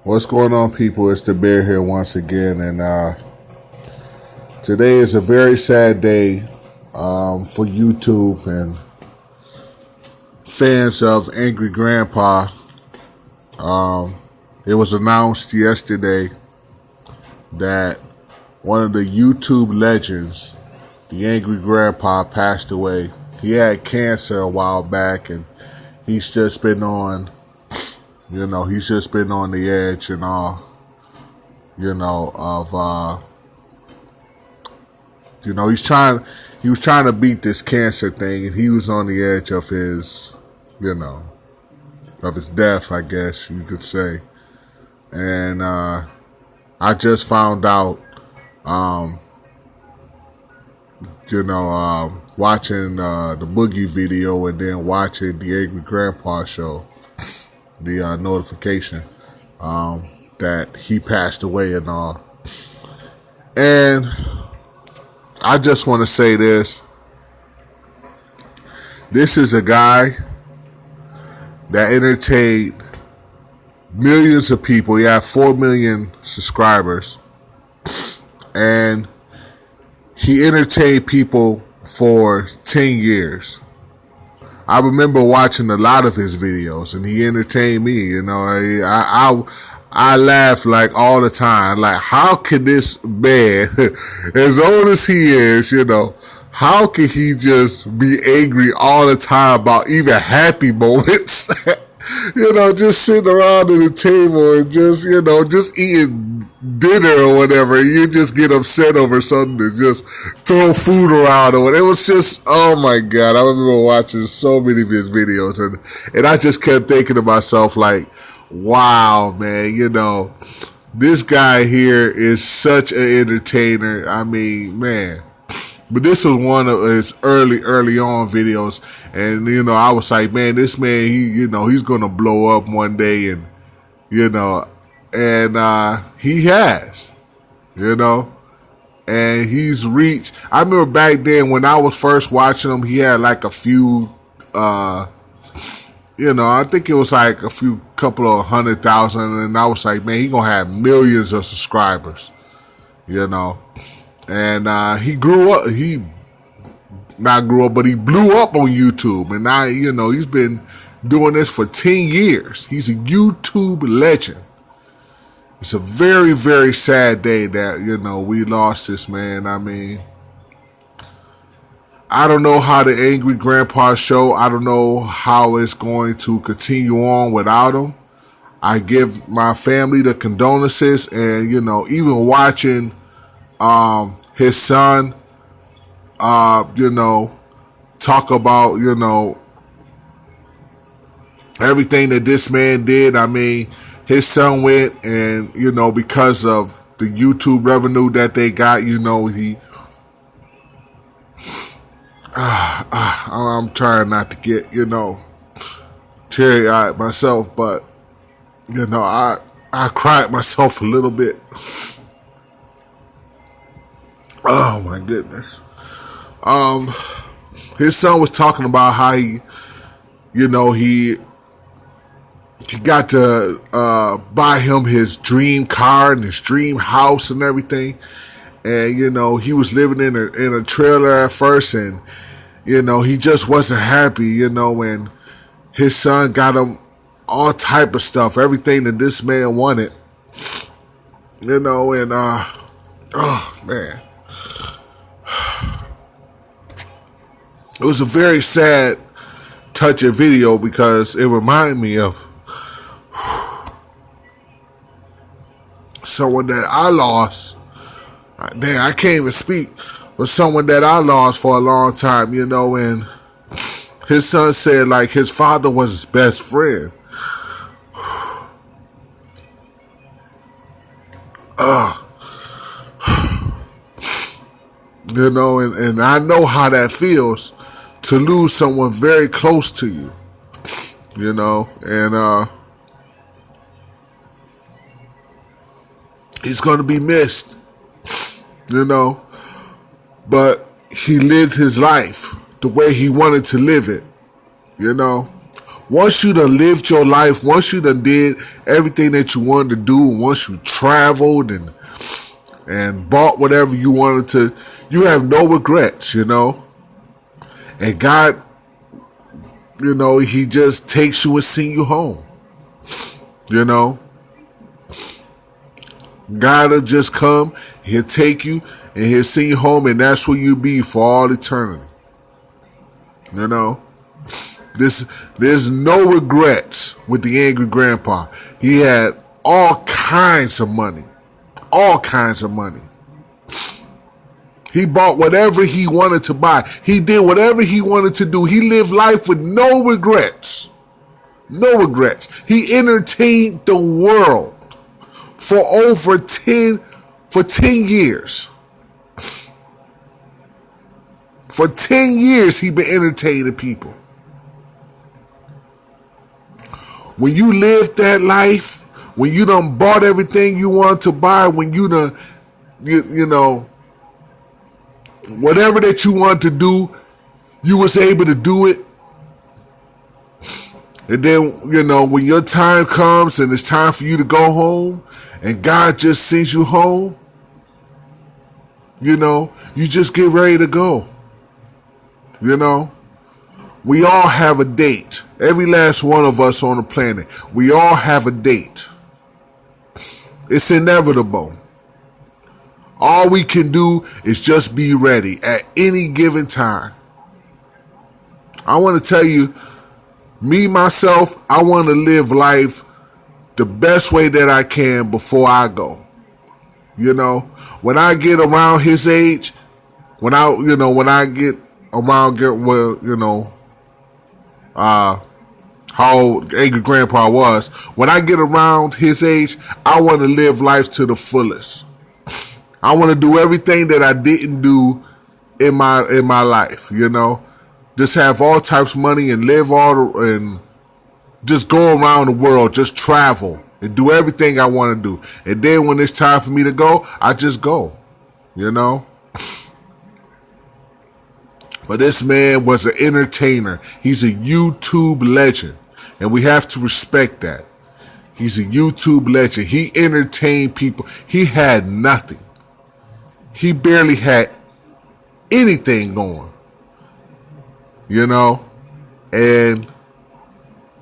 What's going on, people? It's the Bear here once again, and today is a very sad day for YouTube and fans of Angry Grandpa. It was announced yesterday that one of the YouTube legends, the Angry Grandpa, passed away. He had cancer a while back, and he's just been on. He's just been on the edge and all, he was trying to beat this cancer thing, and he was on the edge of his death, I guess you could say. And I just found out, watching the Boogie video and then watching the Angry Grandpa show, the notification that he passed away and all. And I just want to say this. This is a guy that entertained millions of people. He had 4 million subscribers. And he entertained people for 10 years. I remember watching a lot of his videos, and he entertained me. I laugh like all the time. Like, how can this man, as old as he is, how can he just be angry all the time about even happy moments? Just sitting around at the table and just eating dinner or whatever. You just get upset over something and just throw food around or whatever. It was just, oh my God. I remember watching so many of his videos, and I just kept thinking to myself, like, wow, man, this guy here is such an entertainer. I mean, man. But this was one of his early on videos, and I was like, man, this man, he's gonna blow up one day, and he has, and he's reached. I remember back then when I was first watching him, he had like a few, I think it was like a couple of 100,000, and I was like, man, he gonna have millions of subscribers, And he grew up. He not grew up, but he blew up on YouTube. And now, he's been doing this for 10 years. He's a YouTube legend. It's a very, very sad day that, we lost this man. I mean, I don't know how the Angry Grandpa show, I don't know how it's going to continue on without him. I give my family the condolences, and, even watching his son, talk about, everything that this man did. I mean, his son went and, because of the YouTube revenue that they got, I'm trying not to get, teary-eyed myself, but, I cried myself a little bit. Oh my goodness. His son was talking about how he got to buy him his dream car and his dream house and everything. And he was living in a trailer at first, and he just wasn't happy, and his son got him all type of stuff, everything that this man wanted. And oh man. It was a very sad, touching video because it reminded me of someone that I lost. Man, I can't even speak. But someone that I lost for a long time, and his son said, like, his father was his best friend. And I know how that feels to lose someone very close to you, and he's going to be missed, but he lived his life the way he wanted to live it, Once you done lived your life, once you done did everything that you wanted to do, once you traveled and bought whatever you wanted to, you have no regrets, you know. And God, you know, he just takes you and sends you home. You know. God will just come, he'll take you, and he'll send you home, and that's where you'll be for all eternity. You know. There's no regrets with the angry grandpa. He had all kinds of money. All kinds of money. He bought whatever he wanted to buy. He did whatever he wanted to do. He lived life with no regrets. No regrets. He entertained the world for over 10 years. For 10 years he been entertaining people. When you live that life, when you done bought everything you want to buy, when you done, you know, whatever that you want to do, you was able to do it. And then, you know, when your time comes and it's time for you to go home and God just sends you home, you know, you just get ready to go. You know, we all have a date. Every last one of us on the planet, we all have a date. It's inevitable. All we can do is just be ready at any given time. I want to tell you, me, myself, I want to live life the best way that I can before I go. You know, when I get around his age, when I get around, how old Angry Grandpa was. When I get around his age, I want to live life to the fullest. I want to do everything that I didn't do in my life, you know. Just have all types of money and live and just go around the world, just travel and do everything I want to do. And then when it's time for me to go, I just go, you know. But this man was an entertainer. He's a YouTube legend. And we have to respect that. He's a YouTube legend. He entertained people. He had nothing. He barely had anything going. You know? And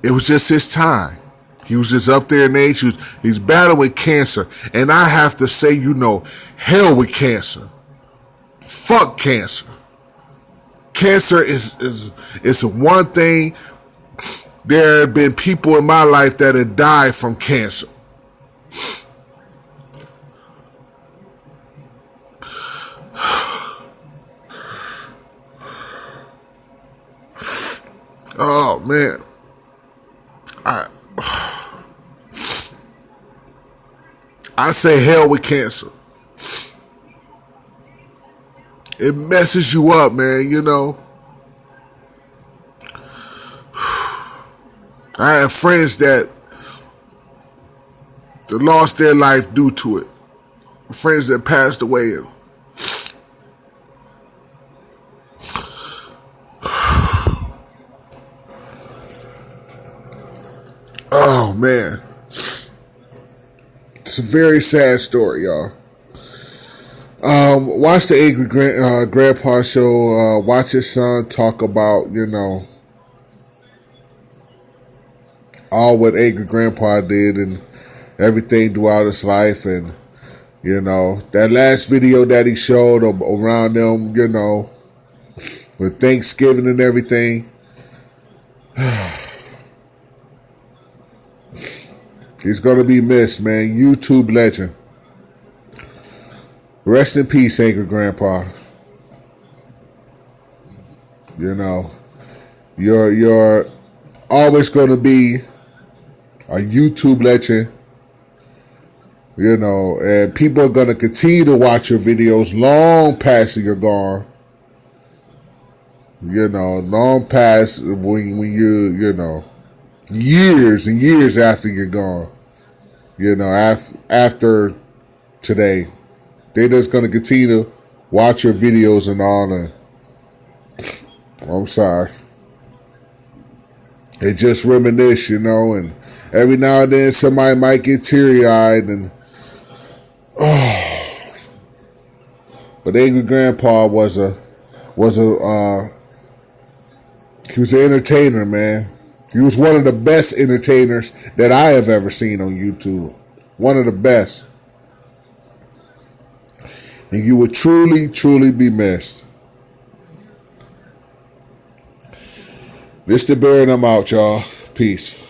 it was just his time. He was just up there in age. He's battling cancer. And I have to say, you know, hell with cancer. Fuck cancer. Cancer is one thing. There have been people in my life that have died from cancer. Oh man, I say hell with cancer. It messes you up, man, you know. I have friends that lost their life due to it. Friends that passed away. Oh, man. It's a very sad story, y'all. Watch the Angry Grandpa show. Watch his son talk about, you know, all what Angry Grandpa did and everything throughout his life. And, you know, that last video that he showed around them, you know, with Thanksgiving and everything. He's going to be missed, man. YouTube legend. Rest in peace, Angry Grandpa. You know, you're always going to be a YouTube legend. You know, and people are going to continue to watch your videos long past you're gone. You know, long past when you know, years and years after you're gone. You know, after today. They're just going to continue to watch your videos and all. And I'm sorry. and just reminisce, you know. And every now and then somebody might get teary-eyed, and but Angry Grandpa was a he was an entertainer, man. He was one of the best entertainers that I have ever seen on YouTube. One of the best. And you would truly, truly be missed. This the Bear, and I'm out, y'all. Peace.